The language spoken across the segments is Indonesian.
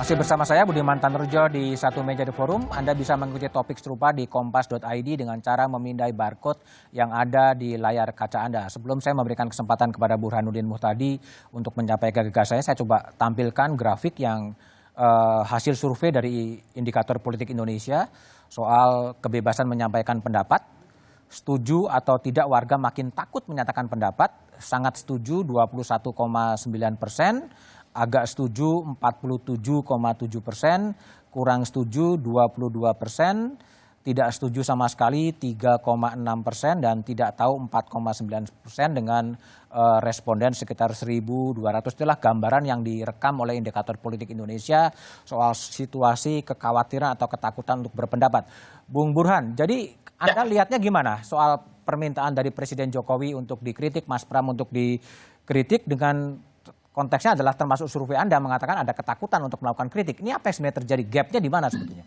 Masih bersama saya Budiman Tanurjo di Satu Meja The Forum. Anda bisa mengikuti topik serupa di kompas.id dengan cara memindai barcode yang ada di layar kaca Anda. Sebelum saya memberikan kesempatan kepada Burhanuddin Muhtadi untuk menyampaikan gagasannya, saya coba tampilkan grafik yang hasil survei dari Indikator Politik Indonesia soal kebebasan menyampaikan pendapat. Setuju atau tidak warga makin takut menyatakan pendapat, sangat setuju 21,9%. Agak setuju 47,7%, kurang setuju 22%, tidak setuju sama sekali 3,6% dan tidak tahu 4,9% dengan responden sekitar 1.200. Itulah gambaran yang direkam oleh Indikator Politik Indonesia soal situasi kekhawatiran atau ketakutan untuk berpendapat. Bung Burhan, jadi Anda lihatnya gimana soal permintaan dari Presiden Jokowi untuk dikritik, Mas Pram untuk dikritik dengan konteksnya adalah termasuk survei Anda mengatakan ada ketakutan untuk melakukan kritik. Ini apa yang sebenarnya terjadi? Gapnya di mana sebetulnya?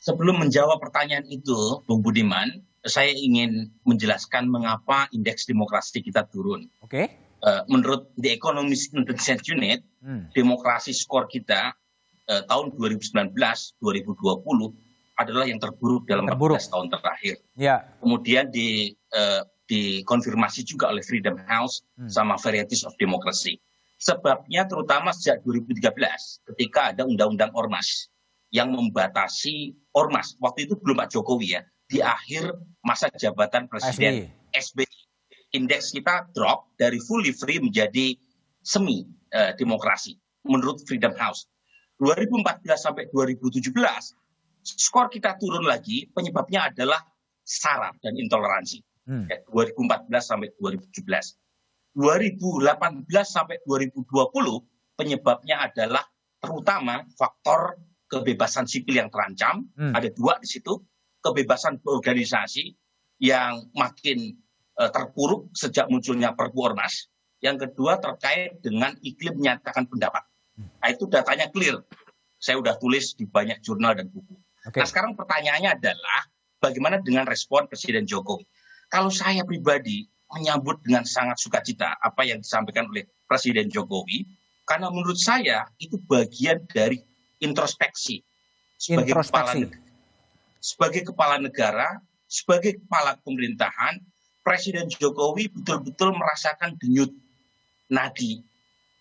Sebelum menjawab pertanyaan itu, Bung Budiman, saya ingin menjelaskan mengapa indeks demokrasi kita turun. Oke. Menurut The Economist Intelligence Unit, demokrasi skor kita tahun 2019-2020 adalah yang terburuk dalam 14 tahun terakhir. Ya. Kemudian dikonfirmasi juga oleh Freedom House sama Varieties of Democracy. Sebabnya terutama sejak 2013 ketika ada undang-undang Ormas yang membatasi Ormas. Waktu itu belum Pak Jokowi ya, di akhir masa jabatan Presiden SBY. Indeks kita drop dari fully free menjadi semi demokrasi menurut Freedom House. 2014 sampai 2017 skor kita turun lagi, penyebabnya adalah SARA dan intoleransi. 2014 sampai 2017. 2018 sampai 2020 penyebabnya adalah terutama faktor kebebasan sipil yang terancam. Ada dua di situ, kebebasan berorganisasi yang makin terpuruk sejak munculnya Perpu Ormas. Yang kedua terkait dengan iklim menyatakan pendapat. Nah, itu datanya clear. Saya udah tulis di banyak jurnal dan buku. Okay. Nah sekarang pertanyaannya adalah bagaimana dengan respon Presiden Jokowi? Kalau saya pribadi menyambut dengan sangat sukacita apa yang disampaikan oleh Presiden Jokowi, karena menurut saya itu bagian dari introspeksi. Sebagai kepala negara, sebagai kepala pemerintahan, Presiden Jokowi betul-betul merasakan denyut nadi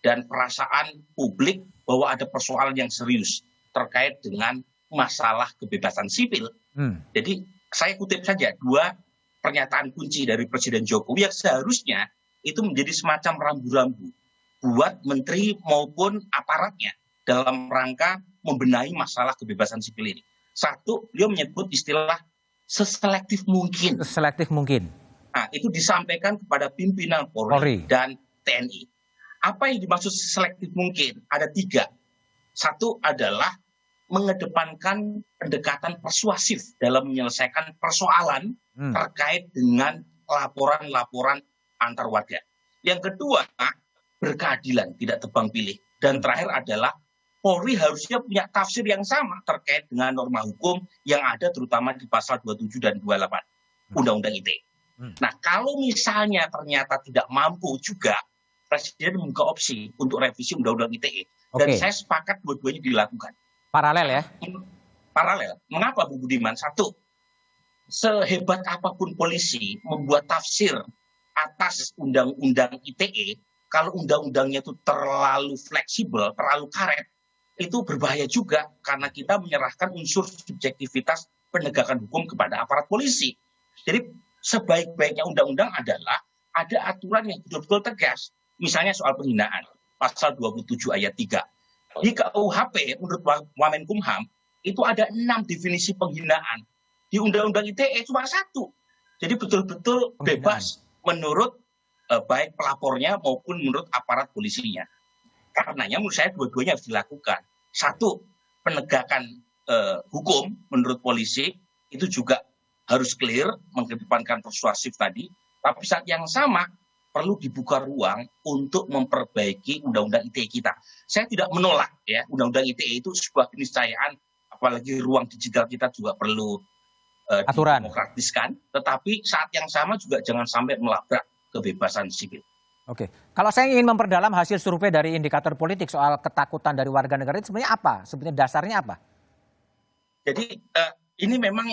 dan perasaan publik bahwa ada persoalan yang serius terkait dengan masalah kebebasan sipil. Jadi saya kutip saja dua pernyataan kunci dari Presiden Jokowi yang seharusnya itu menjadi semacam rambu-rambu buat menteri maupun aparatnya dalam rangka membenahi masalah kebebasan sipil ini. Satu, beliau menyebut istilah seselektif mungkin. Seselektif mungkin. Nah, itu disampaikan kepada pimpinan Polri dan TNI. Apa yang dimaksud seselektif mungkin? Ada tiga. Satu adalah mengedepankan pendekatan persuasif dalam menyelesaikan persoalan terkait dengan laporan-laporan antar warga. Yang kedua, berkeadilan, tidak tebang pilih. Dan terakhir adalah Polri harusnya punya tafsir yang sama terkait dengan norma hukum yang ada terutama di pasal 27 dan 28 Undang-Undang ITE. Nah, kalau misalnya ternyata tidak mampu juga, Presiden membuka opsi untuk revisi Undang-Undang ITE. Dan saya sepakat dua-duanya dilakukan. Paralel ya? Paralel. Mengapa Bu Budiman? Satu, sehebat apapun polisi membuat tafsir atas undang-undang ITE, kalau undang-undangnya itu terlalu fleksibel, terlalu karet, itu berbahaya juga karena kita menyerahkan unsur subjektivitas penegakan hukum kepada aparat polisi. Jadi sebaik-baiknya undang-undang adalah ada aturan yang betul-betul tegas. Misalnya soal penghinaan, pasal 27 ayat 3. Di KUHP menurut Wamenkumham itu ada 6 definisi penghinaan. Di Undang-Undang ITE cuma 1. Jadi betul-betul bebas menurut baik pelapornya maupun menurut aparat polisinya. Karenanya menurut saya dua-duanya harus dilakukan. Satu, penegakan hukum menurut polisi itu juga harus clear, mengedepankan persuasif tadi. Tapi saat yang sama perlu dibuka ruang untuk memperbaiki Undang-Undang ITE kita. Saya tidak menolak ya Undang-Undang ITE itu sebuah keniscayaan, apalagi ruang digital kita juga perlu aturan demokratiskan, tetapi saat yang sama juga jangan sampai melabrak kebebasan sipil. Oke, kalau saya ingin memperdalam hasil survei dari indikator politik soal ketakutan dari warga negara itu sebenarnya apa? Sebenarnya dasarnya apa? Jadi ini memang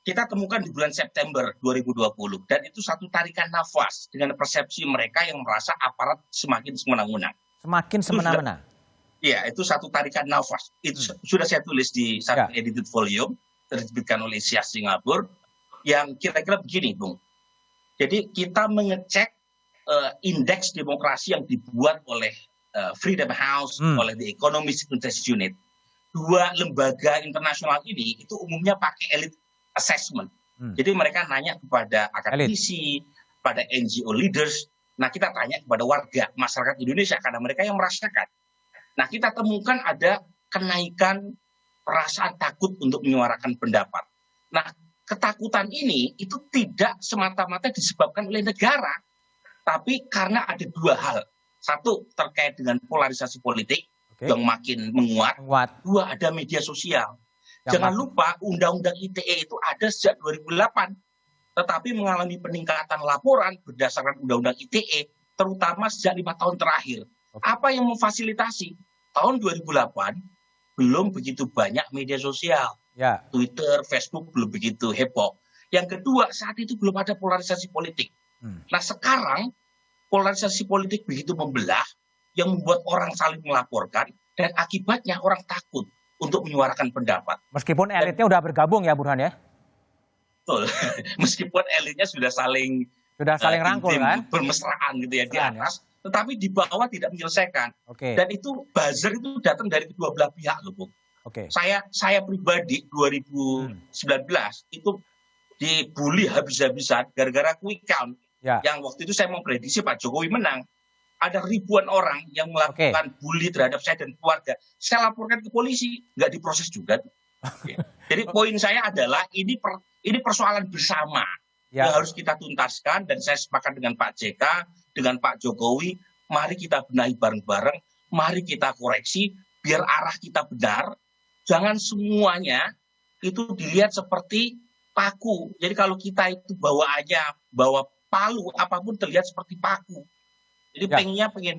kita temukan di bulan September 2020 dan itu satu tarikan nafas dengan persepsi mereka yang merasa aparat semakin semena-mena. Semakin Itu sudah, semena-mena. ya itu satu tarikan nafas. Itu sudah saya tulis di satu edited volume terbitkan oleh Asia Singapura yang kira-kira begini, Bung. Jadi kita mengecek indeks demokrasi yang dibuat oleh Freedom House, oleh The Economist Institute Unit. Dua lembaga internasional ini itu umumnya pakai elite assessment. Jadi mereka nanya kepada akademisi, pada NGO leaders. Nah kita tanya kepada warga masyarakat Indonesia karena mereka yang merasakan. Nah kita temukan ada kenaikan perasaan takut untuk menyuarakan pendapat. Nah ketakutan ini itu tidak semata-mata disebabkan oleh negara, tapi karena ada dua hal. Satu terkait dengan polarisasi politik yang makin menguat. Dua, ada media sosial. Jangan lupa Undang-Undang ITE itu ada sejak 2008, tetapi mengalami peningkatan laporan berdasarkan Undang-Undang ITE, terutama sejak 5 tahun terakhir. Apa yang memfasilitasi? Tahun 2008 belum begitu banyak media sosial. Twitter, Facebook belum begitu heboh. Yang kedua, saat itu belum ada polarisasi politik. Nah sekarang polarisasi politik begitu membelah yang membuat orang saling melaporkan dan akibatnya orang takut untuk menyuarakan pendapat. Meskipun elitnya udah bergabung ya Burhan ya? Betul. Meskipun elitnya sudah saling rangkul kan? Bermesraan gitu ya di atas, tetapi di bawah tidak menyelesaikan. Dan itu buzzer itu datang dari kedua belah pihak loh, Bung. Saya pribadi 2019 itu dibully habis-habisan gara-gara quick count. Yang waktu itu saya memprediksi Pak Jokowi menang. Ada ribuan orang yang melakukan bully terhadap saya dan keluarga. Saya laporkan ke polisi, nggak diproses juga. Jadi poin saya adalah ini persoalan bersama yang harus kita tuntaskan, dan saya sepakat dengan Pak JK, dengan Pak Jokowi, mari kita benahi bareng-bareng, mari kita koreksi, biar arah kita benar. Jangan semuanya itu dilihat seperti paku. Jadi kalau kita itu bawa palu, apapun terlihat seperti paku. Jadi pengen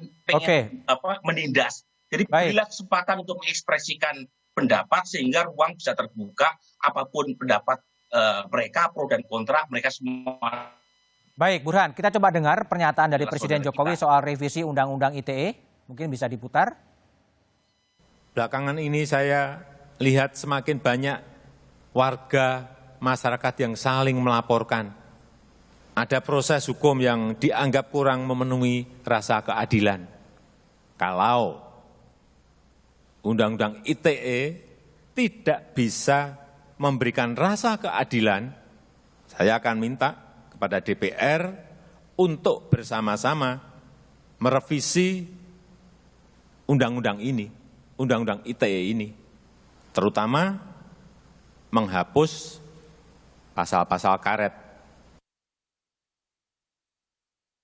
menindas. Jadi berilah kesempatan untuk mengekspresikan pendapat sehingga ruang bisa terbuka, apapun pendapat mereka, pro dan kontra, mereka semua. Baik, Burhan, kita coba dengar pernyataan dari Presiden Jokowi soal revisi Undang-Undang ITE. Mungkin bisa diputar. Belakangan ini saya lihat semakin banyak warga masyarakat yang saling melaporkan. Ada proses hukum yang dianggap kurang memenuhi rasa keadilan. Kalau Undang-Undang ITE tidak bisa memberikan rasa keadilan, saya akan minta kepada DPR untuk bersama-sama merevisi Undang-Undang ini, Undang-Undang ITE ini, terutama menghapus pasal-pasal karet.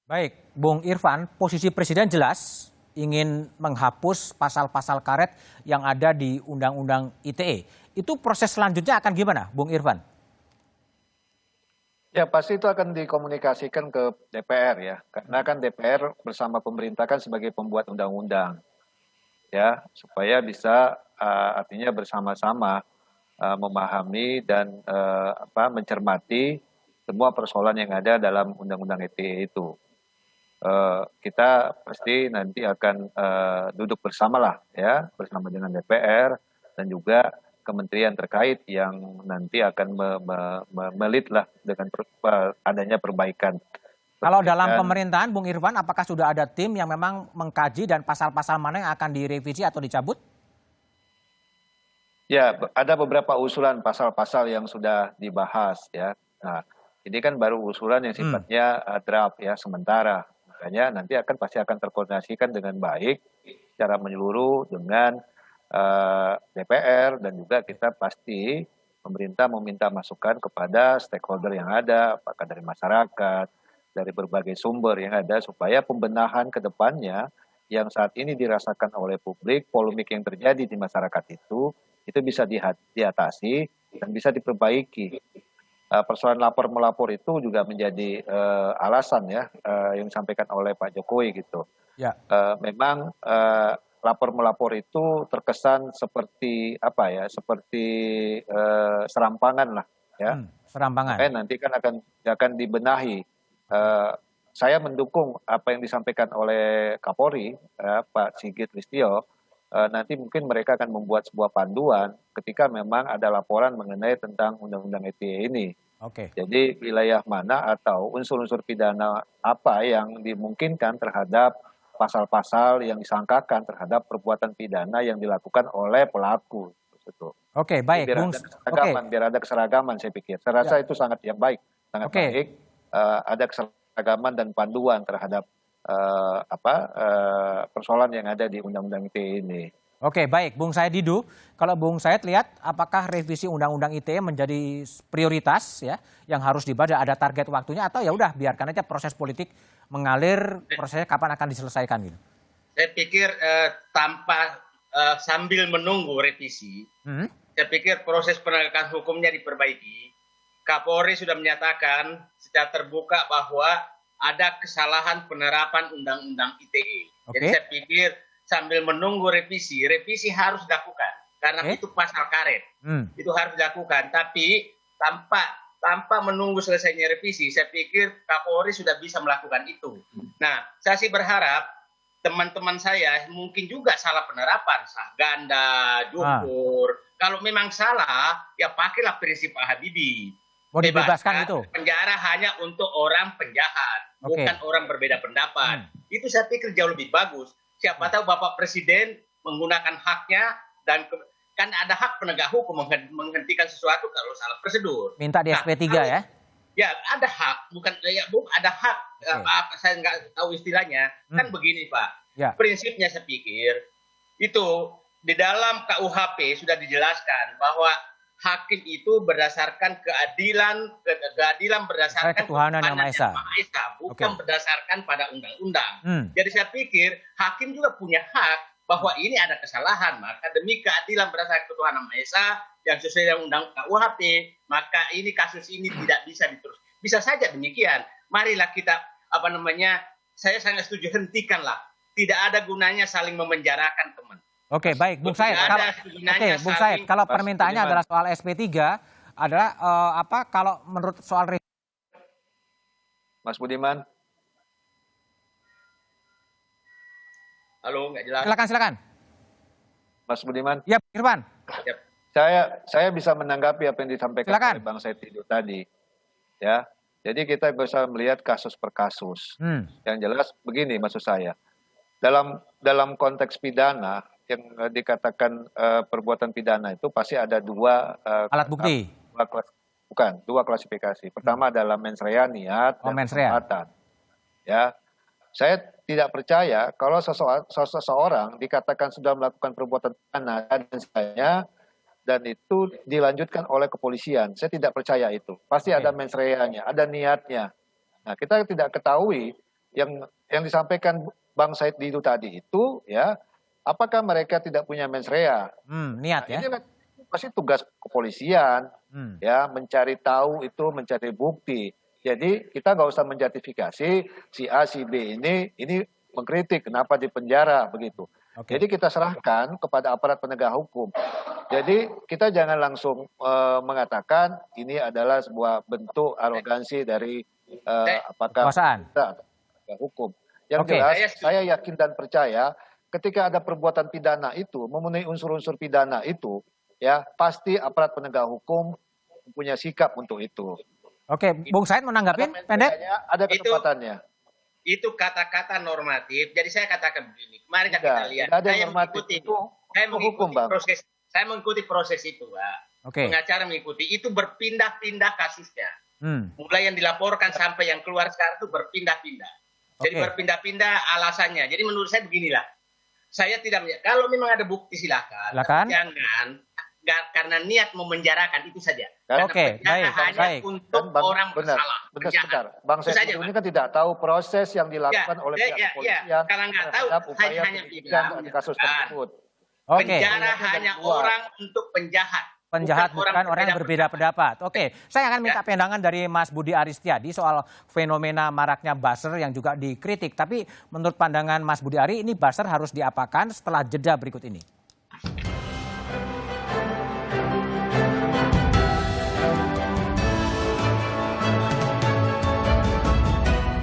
Baik, Bung Irfan, posisi Presiden jelas ingin menghapus pasal-pasal karet yang ada di Undang-Undang ITE. Itu proses selanjutnya akan gimana, Bung Irfan? Ya pasti itu akan dikomunikasikan ke DPR ya, karena kan DPR bersama pemerintah kan sebagai pembuat undang-undang, ya supaya bisa artinya bersama-sama memahami dan mencermati semua persoalan yang ada dalam Undang-Undang ITE itu. Kita pasti nanti akan duduk bersamalah ya, bersama dengan DPR dan juga kementerian terkait yang nanti akan melit lah dengan adanya perbaikan. Kalau dalam pemerintahan, Bung Irfan, apakah sudah ada tim yang memang mengkaji dan pasal-pasal mana yang akan direvisi atau dicabut? Ya, ada beberapa usulan pasal-pasal yang sudah dibahas ya. Nah, ini kan baru usulan yang sifatnya draft ya, sementara. Makanya nanti pasti akan terkoordinasikan dengan baik secara menyeluruh dengan DPR, dan juga kita pasti pemerintah meminta masukan kepada stakeholder yang ada, apakah dari masyarakat, dari berbagai sumber yang ada, supaya pembenahan ke depannya yang saat ini dirasakan oleh publik, polemik yang terjadi di masyarakat itu bisa diatasi dan bisa diperbaiki. persoalan lapor melapor itu juga menjadi alasan ya yang disampaikan oleh Pak Jokowi gitu. Ya. Memang lapor melapor itu terkesan seperti apa ya, seperti serampangan lah ya. Serampangan. Makanya nanti kan akan dibenahi. Saya mendukung apa yang disampaikan oleh Kapolri Pak Sigit Listio. Nanti mungkin mereka akan membuat sebuah panduan ketika memang ada laporan mengenai tentang Undang-Undang ITE ini. Oke. Jadi wilayah mana atau unsur-unsur pidana apa yang dimungkinkan terhadap pasal-pasal yang disangkakan terhadap perbuatan pidana yang dilakukan oleh pelaku. Gitu. Oke, baik, biar Bung. ada keseragaman, biar ada keseragaman saya pikir. Saya rasa itu sangat yang baik, sangat baik. Ada keseragaman dan panduan terhadap persoalan yang ada di Undang-Undang ITE ini. Oke, baik, Bung Said Didu. Kalau Bung Said lihat, apakah revisi Undang-Undang ITE menjadi prioritas ya, yang harus dibahas, ada target waktunya, atau ya udah biarkan aja proses politik mengalir, prosesnya kapan akan diselesaikan gitu? Saya pikir sambil menunggu revisi, saya pikir proses penegakan hukumnya diperbaiki. Kapolri sudah menyatakan secara terbuka bahwa ada kesalahan penerapan Undang-Undang ITE. Jadi saya pikir sambil menunggu revisi harus dilakukan karena itu pasal karet. Itu harus dilakukan, tapi tanpa menunggu selesainya revisi, saya pikir Kapolri sudah bisa melakukan itu. Nah, saya sih berharap teman-teman saya mungkin juga salah penerapan, sah ganda, jukur. Kalau memang salah, ya pakailah prinsip Pak Habibie. Mau dibebaskan itu? Penjara hanya untuk orang penjahat, bukan orang berbeda pendapat. Itu saya pikir jauh lebih bagus. Siapa tahu Bapak Presiden menggunakan haknya dan kan ada hak penegak hukum menghentikan sesuatu kalau salah prosedur. Minta di SP3 ya? Ya ada hak, bukan ada hak. Saya nggak tahu istilahnya. Kan begini Pak. Ya. Prinsipnya saya pikir itu di dalam KUHP sudah dijelaskan bahwa hakim itu berdasarkan keadilan berdasarkan ketuhanan yang Maha Esa, bukan berdasarkan pada undang-undang. Jadi saya pikir hakim juga punya hak bahwa ini ada kesalahan, maka demi keadilan berdasarkan ketuhanan Maha Esa yang sesuai dengan undang KUHP, maka ini kasus ini tidak bisa diteruskan. Bisa saja demikian. Marilah kita saya sangat setuju, hentikanlah. Tidak ada gunanya saling memenjarakan teman. Oke, baik, Bung Said. Bung Said, kalau permintaannya adalah soal SP3, adalah kalau menurut soal Mas Budiman. Halo, nggak jelas. Silakan. Mas Budiman. Ya, Irwan. Saya bisa menanggapi apa yang disampaikan oleh Bang Said itu tadi. Ya. Jadi kita bisa melihat kasus per kasus. Yang jelas begini maksud saya. Dalam konteks pidana yang dikatakan perbuatan pidana itu pasti ada dua alat bukti. Dua klasifikasi. Pertama adalah mens rea, niat, dan perbuatan. Ya. Saya tidak percaya kalau seseorang dikatakan sudah melakukan perbuatan pidana dan itu dilanjutkan oleh kepolisian. Saya tidak percaya itu. Pasti ada mens rea-nya, ada niatnya. Nah, kita tidak ketahui yang disampaikan Bang Said Didu tadi itu ya, apakah mereka tidak punya mens rea? Niat ya. Ini pasti tugas kepolisian ya, mencari tahu itu, mencari bukti. Jadi kita nggak usah menjustifikasi si A, si B ini mengkritik kenapa di penjara begitu. Jadi kita serahkan kepada aparat penegak hukum. Jadi kita jangan langsung mengatakan ini adalah sebuah bentuk arogansi dari apakah penegak hukum. Yang jelas saya yakin dan percaya ketika ada perbuatan pidana itu memenuhi unsur-unsur pidana itu ya pasti aparat penegak hukum punya sikap untuk itu. Oke, Bung Said menanggapin pendek? Ada kesempatannya. Itu kata-kata normatif. Jadi saya katakan begini. Mari kita lihat. Saya mengikuti proses itu, Pak. Pengacara mengikuti. Itu berpindah-pindah kasusnya. Mulai yang dilaporkan sampai yang keluar sekarang itu berpindah-pindah. Jadi berpindah-pindah alasannya. Jadi menurut saya beginilah. Saya tidak melihat. Kalau memang ada bukti silakan. Jangan karena niat memenjarakan itu saja. Baik. Untuk orang bersalah. Sebentar. Bang Said ini kan tidak tahu proses yang dilakukan oleh pihak kepolisian. Kalau nggak tahu, hanya bilang kasus tersebut. Penjara hanya orang untuk penjahat. Penjahat bukan orang yang berbeda pendapat. Oke, saya akan minta pandangan dari Mas Budi Aristiadi soal fenomena maraknya buzzer yang juga dikritik. Tapi menurut pandangan Mas Budi Ari, ini buzzer harus diapakan setelah jeda berikut ini?